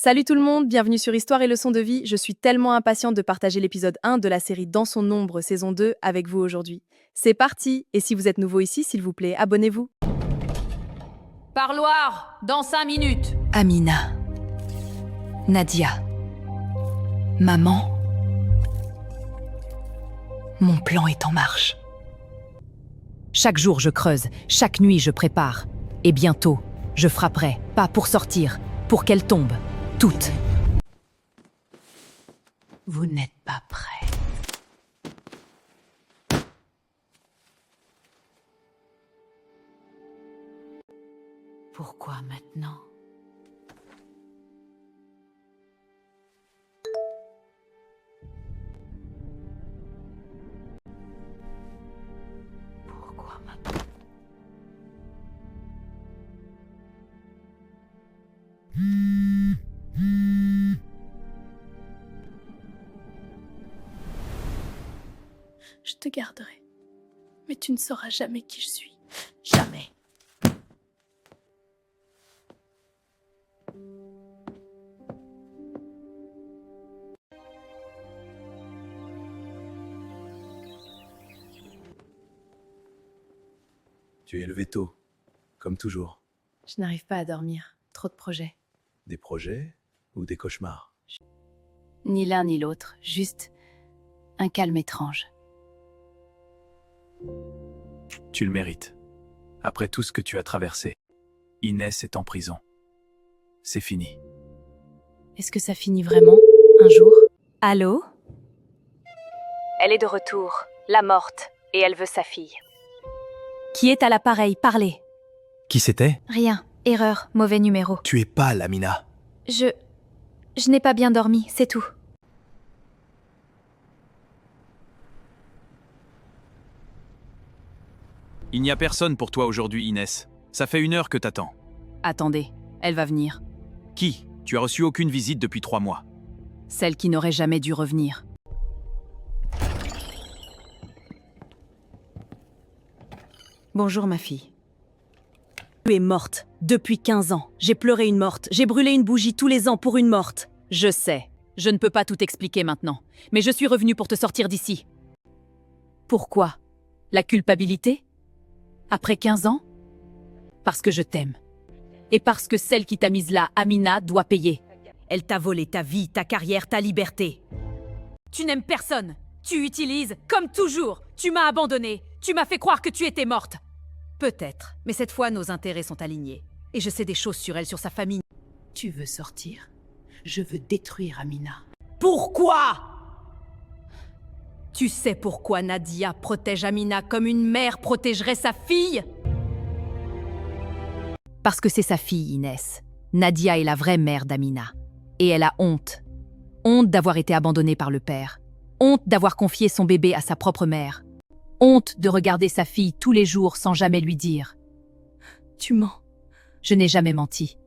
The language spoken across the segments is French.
Salut tout le monde, bienvenue sur Histoire et leçons de vie. Je suis tellement impatiente de partager l'épisode 1 de la série Dans son ombre saison 2 avec vous aujourd'hui. C'est parti. Et si vous êtes nouveau ici, s'il vous plaît, abonnez-vous. Parloir, dans 5 minutes. Amina. Nadia. Maman. Mon plan est en marche. Chaque jour je creuse, chaque nuit je prépare. Et bientôt, je frapperai, pas pour sortir, pour qu'elle tombe, toute. Vous n'êtes pas prêts. Pourquoi maintenant? Pourquoi maintenant? Je te garderai. Mais tu ne sauras jamais qui je suis. Jamais. Tu es levé tôt, comme toujours. Je n'arrive pas à dormir. Trop de projets. Des projets ou des cauchemars? Ni l'un ni l'autre, juste un calme étrange. Tu le mérites. Après tout ce que tu as traversé, Inès est en prison. C'est fini. Est-ce que ça finit vraiment, un jour? Allô? Elle est de retour, la morte, et elle veut sa fille. Qui est à l'appareil? Parlez. Qui c'était? Rien, erreur, mauvais numéro. Tu es pâle, Amina. Je n'ai pas bien dormi, c'est tout. Il n'y a personne pour toi aujourd'hui, Inès. Ça fait 1 heure que t'attends. Attendez, elle va venir. Qui? Tu as reçu aucune visite depuis 3 mois. Celle qui n'aurait jamais dû revenir. Bonjour ma fille. Tu es morte depuis 15 ans. J'ai pleuré une morte. J'ai brûlé une bougie tous les ans pour une morte. Je sais, je ne peux pas tout expliquer maintenant. Mais je suis revenue pour te sortir d'ici. Pourquoi? La culpabilité? Après 15 ans? Parce que je t'aime. Et parce que celle qui t'a mise là, Amina, doit payer. Elle t'a volé ta vie, ta carrière, ta liberté. Tu n'aimes personne. Tu utilises, comme toujours. Tu m'as abandonnée. Tu m'as fait croire que tu étais morte. Peut-être, mais cette fois, nos intérêts sont alignés. Et je sais des choses sur elle, sur sa famille. Tu veux sortir? Je veux détruire Amina. Pourquoi? Tu sais pourquoi Nadia protège Amina comme une mère protégerait sa fille? Parce que c'est sa fille, Inès. Nadia est la vraie mère d'Amina. Et elle a honte. Honte d'avoir été abandonnée par le père. Honte d'avoir confié son bébé à sa propre mère. Honte de regarder sa fille tous les jours sans jamais lui dire. Tu mens. Je n'ai jamais menti.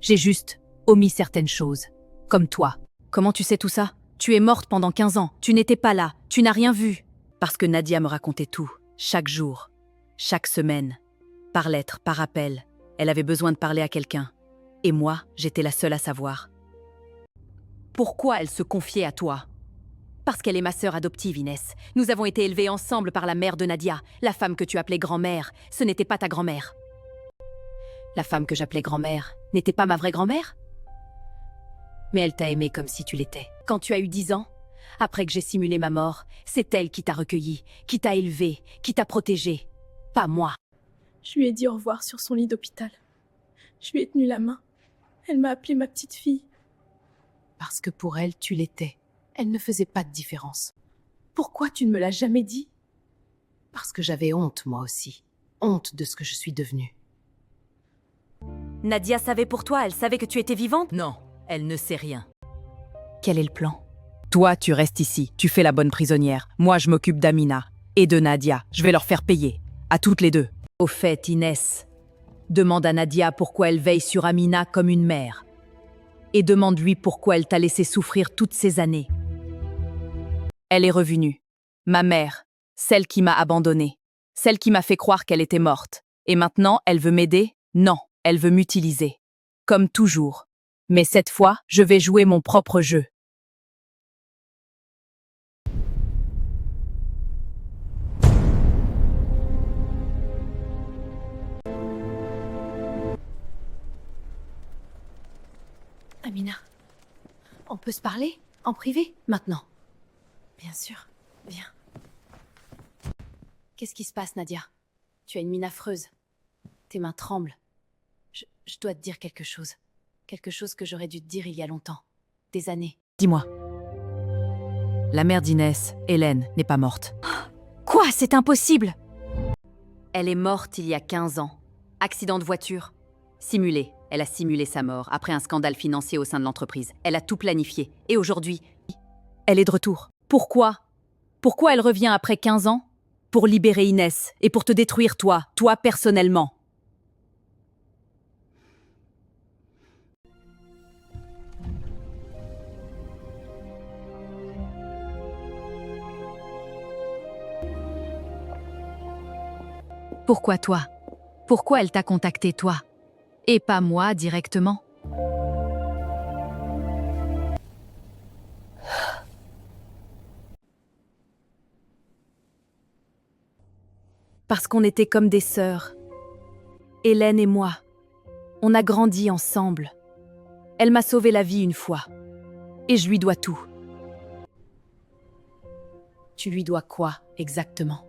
J'ai juste omis certaines choses. Comme toi. Comment tu sais tout ça? Tu es morte pendant 15 ans. Tu n'étais pas là. Tu n'as rien vu. Parce que Nadia me racontait tout. Chaque jour. Chaque semaine. Par lettre, par appel. Elle avait besoin de parler à quelqu'un. Et moi, j'étais la seule à savoir. Pourquoi elle se confiait à toi? Parce qu'elle est ma sœur adoptive, Inès. Nous avons été élevés ensemble par la mère de Nadia, la femme que tu appelais grand-mère. Ce n'était pas ta grand-mère. La femme que j'appelais grand-mère n'était pas ma vraie grand-mère? Mais elle t'a aimé comme si tu l'étais. Quand tu as eu 10 ans, après que j'ai simulé ma mort, c'est elle qui t'a recueilli, qui t'a élevé, qui t'a protégé. Pas moi. Je lui ai dit au revoir sur son lit d'hôpital. Je lui ai tenu la main. Elle m'a appelée ma petite fille. Parce que pour elle, tu l'étais. Elle ne faisait pas de différence. Pourquoi tu ne me l'as jamais dit? Parce que j'avais honte, moi aussi. Honte de ce que je suis devenue. Nadia savait pour toi, elle savait que tu étais vivante? Non, elle ne sait rien. Quel est le plan? Toi, tu restes ici, tu fais la bonne prisonnière. Moi, je m'occupe d'Amina et de Nadia. Je vais leur faire payer. À toutes les deux. Au fait, Inès, demande à Nadia pourquoi elle veille sur Amina comme une mère. Et demande-lui pourquoi elle t'a laissé souffrir toutes ces années. Elle est revenue. Ma mère, celle qui m'a abandonnée, celle qui m'a fait croire qu'elle était morte. Et maintenant, elle veut m'aider? Non, elle veut m'utiliser. Comme toujours. Mais cette fois, je vais jouer mon propre jeu. Amina, on peut se parler en privé maintenant? Bien sûr, viens. Qu'est-ce qui se passe, Nadia? Tu as une mine affreuse. Tes mains tremblent. Je dois te dire quelque chose. Quelque chose que j'aurais dû te dire il y a longtemps. Des années. Dis-moi. La mère d'Inès, Hélène, n'est pas morte. Quoi? C'est impossible! Elle est morte il y a 15 ans. Accident de voiture. Simulé. Elle a simulé sa mort après un scandale financier au sein de l'entreprise. Elle a tout planifié. Et aujourd'hui, Elle est de retour. Pourquoi? Pourquoi elle revient après 15 ans? Pour libérer Inès et pour te détruire toi personnellement. Pourquoi toi? Pourquoi elle t'a contacté toi? Et pas moi directement? Parce qu'on était comme des sœurs. Hélène et moi. On a grandi ensemble. Elle m'a sauvé la vie une fois. Et je lui dois tout. Tu lui dois quoi, exactement?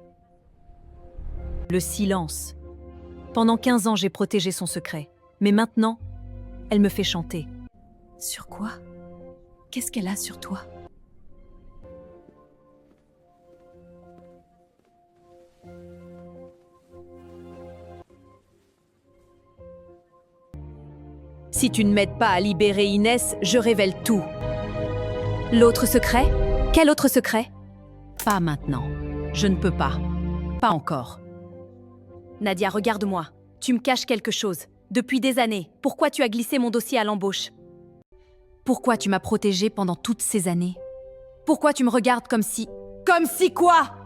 Le silence. Pendant 15 ans, j'ai protégé son secret. Mais maintenant, elle me fait chanter. Sur quoi? Qu'est-ce qu'elle a sur toi? Si tu ne m'aides pas à libérer Inès, je révèle tout. L'autre secret? Quel autre secret? Pas maintenant. Je ne peux pas. Pas encore. Nadia, regarde-moi. Tu me caches quelque chose. Depuis des années. Pourquoi tu as glissé mon dossier à l'embauche? Pourquoi tu m'as protégée pendant toutes ces années? Pourquoi tu me regardes comme si... Comme si quoi?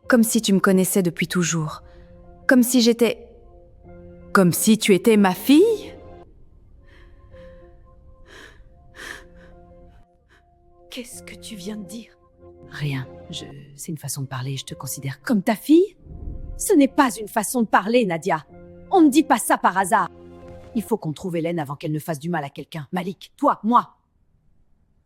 Comme si tu me connaissais depuis toujours. Comme si j'étais... Comme si tu étais ma fille? Qu'est-ce que tu viens de dire? Rien. C'est une façon de parler. Je te considère comme ta fille? Ce n'est pas une façon de parler, Nadia. On ne dit pas ça par hasard. Il faut qu'on trouve Hélène avant qu'elle ne fasse du mal à quelqu'un. Malik, toi, moi.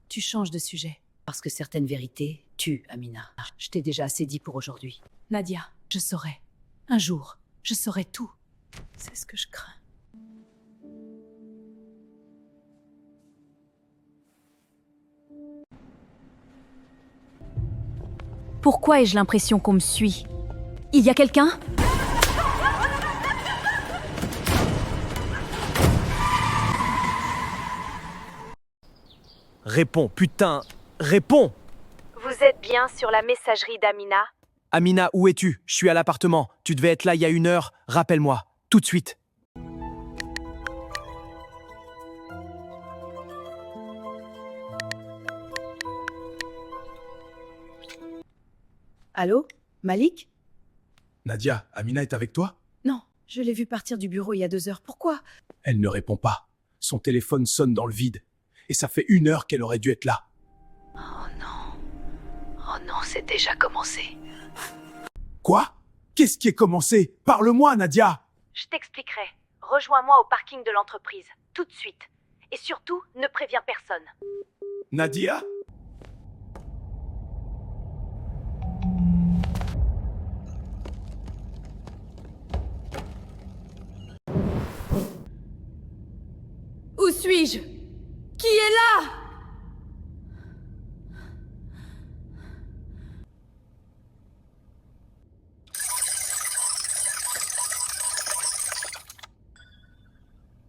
Tu changes de sujet. Parce que certaines vérités tuent, Amina. Je t'ai déjà assez dit pour aujourd'hui. Nadia, je saurai. Un jour, je saurai tout. C'est ce que je crains. Pourquoi ai-je l'impression qu'on me suit? Il y a quelqu'un? Réponds, putain, réponds! vous êtes bien sur la messagerie d'Amina? Amina, où es-tu? Je suis à l'appartement. Tu devais être là il y a 1 heure. Rappelle-moi, tout de suite. Allô? Malik? Nadia, Amina est avec toi? Non, je l'ai vue partir du bureau il y a 2 heures. Pourquoi? Elle ne répond pas. Son téléphone sonne dans le vide. Et ça fait 1 heure qu'elle aurait dû être là. Oh non, c'est déjà commencé. Quoi? Qu'est-ce qui est commencé? Parle-moi, Nadia! Je t'expliquerai. Rejoins-moi au parking de l'entreprise, tout de suite. Et surtout, ne préviens personne. Nadia? Où suis-je? Qui est là?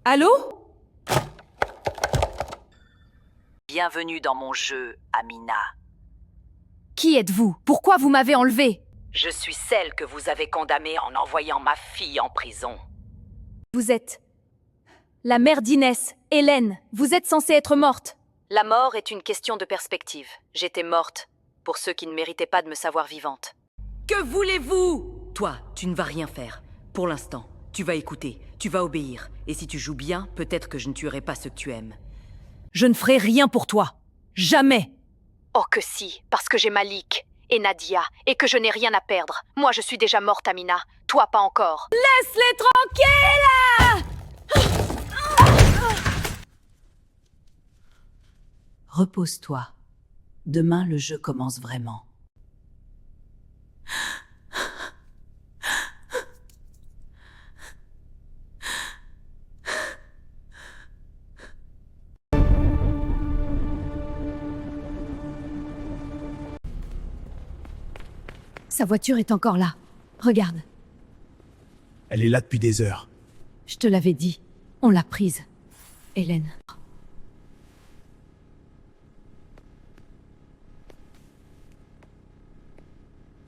Allô? Bienvenue dans mon jeu, Amina. Qui êtes-vous? Pourquoi vous m'avez enlevé? Je suis celle que vous avez condamnée en envoyant ma fille en prison. Vous êtes... la mère d'Inès, Hélène. Vous êtes censée être morte. La mort est une question de perspective. J'étais morte, pour ceux qui ne méritaient pas de me savoir vivante. Que voulez-vous? Toi, tu ne vas rien faire. Pour l'instant, Tu vas écouter, tu vas obéir. Et si tu joues bien, peut-être que je ne tuerai pas ceux que tu aimes. Je ne ferai rien pour toi. Jamais. Oh que si, parce que j'ai Malik et Nadia, et que je n'ai rien à perdre. Moi, je suis déjà morte, Amina. Toi, pas encore. Laisse-les tranquilles! Repose-toi. Demain, le jeu commence vraiment. Sa voiture est encore là. Regarde, Elle est là depuis des heures. je te l'avais dit. On l'a prise. Hélène.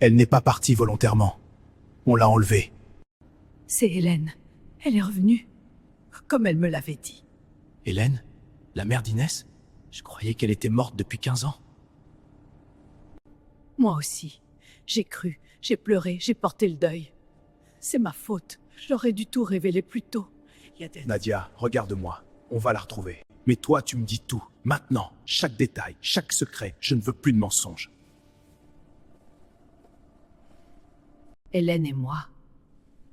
Elle n'est pas partie volontairement. On l'a enlevée. C'est Hélène. Elle est revenue. Comme elle me l'avait dit. Hélène? La mère d'Inès? Je croyais qu'elle était morte depuis 15 ans. Moi aussi. J'ai cru, j'ai pleuré, j'ai porté le deuil. C'est ma faute. J'aurais dû tout révéler plus tôt. Il y a des... Nadia, regarde-moi. On va la retrouver. Mais toi, tu me dis tout. Maintenant, chaque détail, chaque secret. Je ne veux plus de mensonges. Hélène et moi,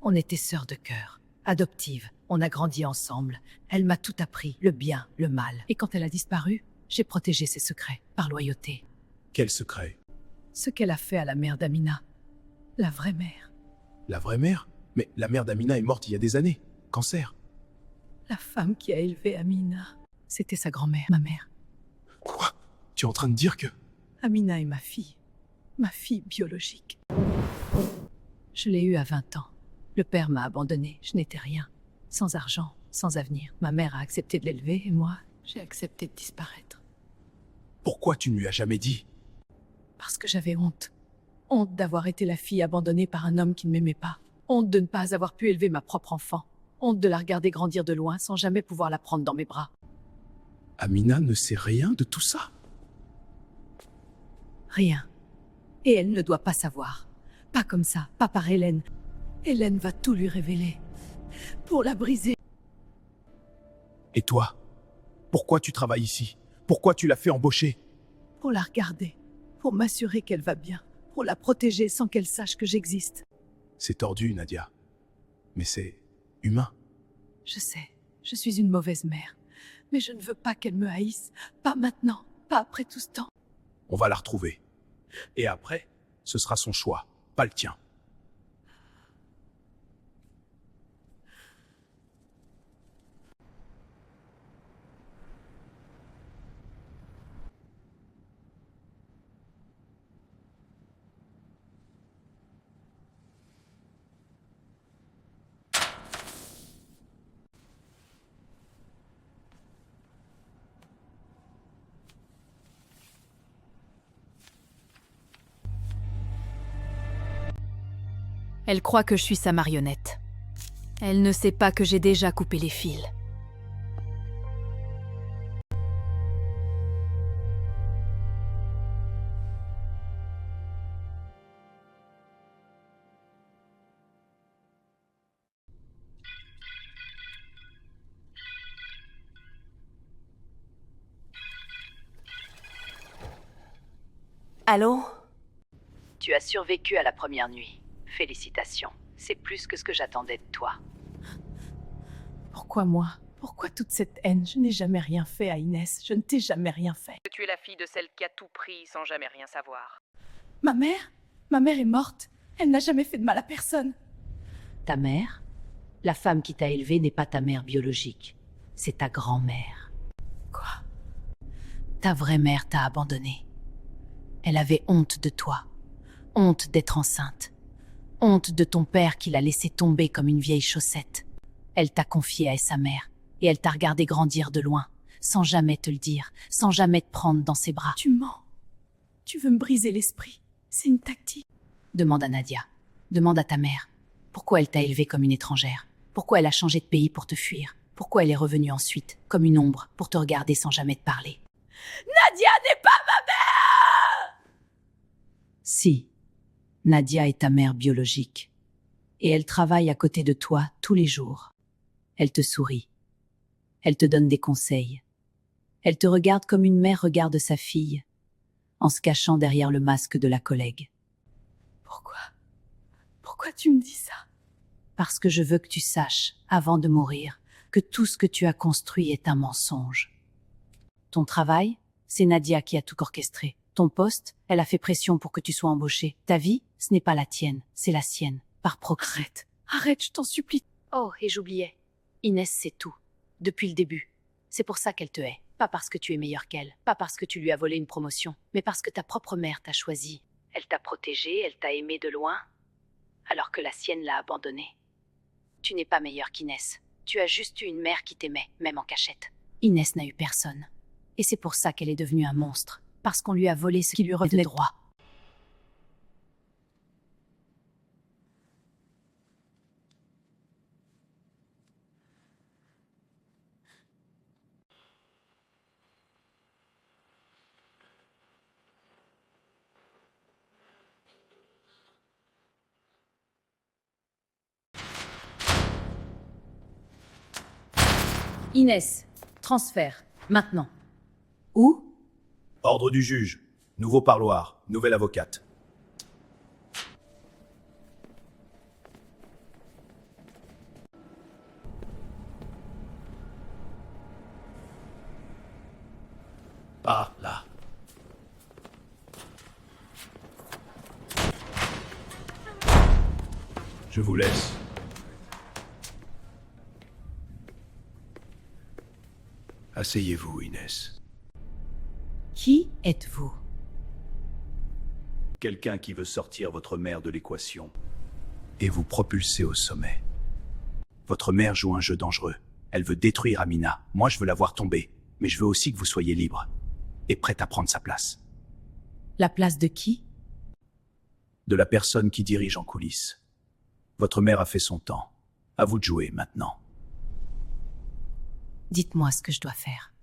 on était sœurs de cœur, adoptives. On a grandi ensemble. Elle m'a tout appris, le bien, le mal. Et quand elle a disparu, j'ai protégé ses secrets, par loyauté. Quel secret? Ce qu'elle a fait à la mère d'Amina. La vraie mère. La vraie mère? Mais la mère d'Amina est morte il y a des années. Cancer. La femme qui a élevé Amina. C'était sa grand-mère, ma mère. Quoi? Tu es en train de dire que... Amina est ma fille. Ma fille biologique. Je l'ai eue à 20 ans. Le père m'a abandonnée. Je n'étais rien. Sans argent, sans avenir. Ma mère a accepté de l'élever et moi, j'ai accepté de disparaître. Pourquoi tu ne lui as jamais dit? Parce que j'avais honte. Honte d'avoir été la fille abandonnée par un homme qui ne m'aimait pas. Honte de ne pas avoir pu élever ma propre enfant. Honte de la regarder grandir de loin sans jamais pouvoir la prendre dans mes bras. Amina ne sait rien de tout ça? Rien. Et elle ne doit pas savoir. Pas comme ça, pas par Hélène. Hélène va tout lui révéler. Pour la briser. Et toi? Pourquoi tu travailles ici? Pourquoi tu l'as fait embaucher? Pour la regarder. Pour m'assurer qu'elle va bien. Pour la protéger sans qu'elle sache que j'existe. C'est tordu, Nadia. Mais c'est humain. Je sais, je suis une mauvaise mère. Mais je ne veux pas qu'elle me haïsse. Pas maintenant, pas après tout ce temps. On va la retrouver. Et après, ce sera son choix, pas le tien. Elle croit que je suis sa marionnette. Elle ne sait pas que j'ai déjà coupé les fils. Allô? Tu as survécu à la première nuit. Félicitations. C'est plus que ce que j'attendais de toi. Pourquoi moi? Pourquoi toute cette haine? Je n'ai jamais rien fait à Inès. Je ne t'ai jamais rien fait. Tu es la fille de celle qui a tout pris sans jamais rien savoir. Ma mère? Ma mère est morte. Elle n'a jamais fait de mal à personne. Ta mère? La femme qui t'a élevée n'est pas ta mère biologique. C'est ta grand-mère. Quoi? Ta vraie mère t'a abandonnée. Elle avait honte de toi. Honte d'être enceinte. Honte de ton père qui l'a laissé tomber comme une vieille chaussette. Elle t'a confiée à sa mère, et elle t'a regardé grandir de loin, sans jamais te le dire, sans jamais te prendre dans ses bras. Tu mens. Tu veux me briser l'esprit. C'est une tactique. Demande à Nadia. Demande à ta mère. Pourquoi elle t'a élevée comme une étrangère? Pourquoi elle a changé de pays pour te fuir? Pourquoi elle est revenue ensuite, comme une ombre, pour te regarder sans jamais te parler? Nadia n'est pas ma mère! Si. Nadia est ta mère biologique. Et elle travaille à côté de toi tous les jours. Elle te sourit. Elle te donne des conseils. Elle te regarde comme une mère regarde sa fille, en se cachant derrière le masque de la collègue. Pourquoi tu me dis ça? Parce que je veux que tu saches, avant de mourir, que tout ce que tu as construit est un mensonge. Ton travail, c'est Nadia qui a tout orchestré. Ton poste, elle a fait pression pour que tu sois embauché. Ta vie, ce n'est pas la tienne, c'est la sienne, par proxy. Arrête, je t'en supplie. Oh, et j'oubliais. Inès sait tout. Depuis le début. C'est pour ça qu'elle te hait. Pas parce que tu es meilleur qu'elle. Pas parce que tu lui as volé une promotion. Mais parce que ta propre mère t'a choisi. Elle t'a protégé, elle t'a aimé de loin. Alors que la sienne l'a abandonnée. Tu n'es pas meilleur qu'Inès. Tu as juste eu une mère qui t'aimait, même en cachette. Inès n'a eu personne. Et c'est pour ça qu'elle est devenue un monstre. Parce qu'on lui a volé ce qui lui revenait de droit. Inès, transfert, maintenant. Où? Ordre du juge. Nouveau parloir. Nouvelle avocate. Par là. Je vous laisse. Asseyez-vous, Inès. Qui êtes-vous? Quelqu'un qui veut sortir votre mère de l'équation et vous propulser au sommet. Votre mère joue un jeu dangereux. Elle veut détruire Amina. Moi, je veux la voir tomber. Mais je veux aussi que vous soyez libre et prête à prendre sa place. La place de qui? De la personne qui dirige en coulisses. Votre mère a fait son temps. À vous de jouer maintenant. Dites-moi ce que je dois faire.